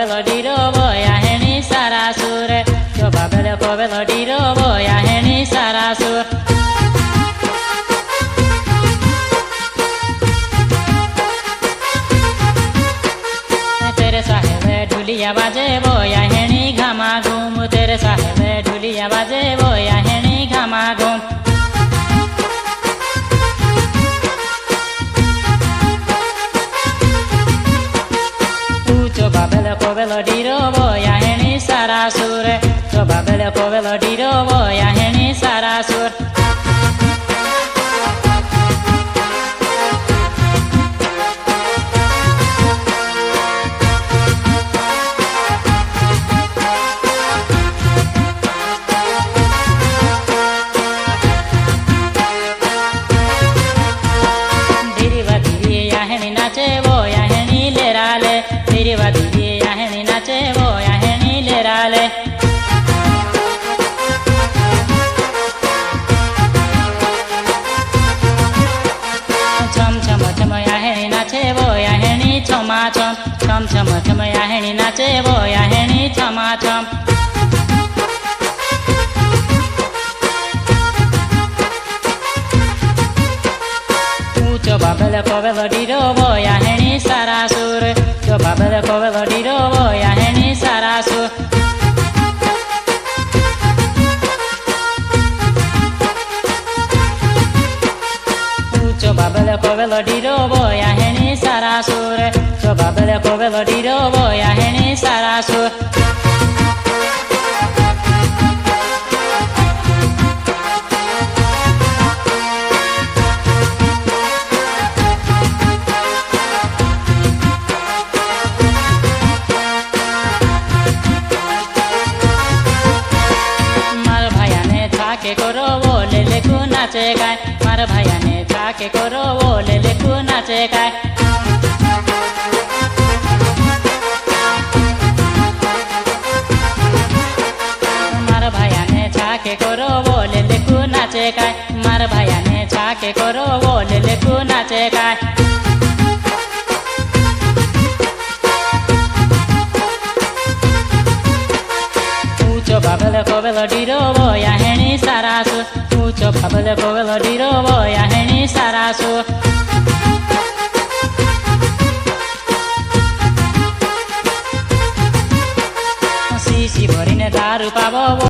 kovelodiro boya heni sarasure. Yo babele kovelodiro boya heni sarasur. तेरे साहेबे ढुलिया बाजे बोया हेणी घामा घूम। तेरे साहेबे ढुलिया बाजे बोया हेणी घामा घूम। ऊंचो बाबेल कोवेलोडीरो बोया हेणी सारासुर। तो बाबेल कोवेलोडीरो बोया हेणी सारासुर। नाचे बोया हेणी लेराले। धीरे धीरे याहेणी नाचे बोया हेणी लेराले। छम छम छम याहेणी नाचे बोया हेणी छमा छम। छम छम छम याहेणी नाचे बोया हेणी छमा छम। ऊंचो बाबेल कोवेलोडीरो बोया हेणी सारासुर। जो बाबेल कोवेलोडीरो बोया हेणी सारासुर। ऊंचो बाबेल कोवेलोडीरो बोया हेणी सारासुर। जो बाबेल कोवेलोडीरो बोया हेणी सारासुर। के करो वो ले लेकू नाचे गाय। मार भैया ने थाके करो वो ले लेकू नाचे गाय। मार भैया ने थाके करो वो ले लेकू नाचे गाय। मार भैया ने थाके करो वो ले लेकू नाचे गाय। ऊंचो बाबेल कोवेलोडीरो बोया हेणी सारासुर। ऊंचो बाबेल कोवेलोडीरो बोया हेणी सारासुर। शीशी भरिने दारू पाबो।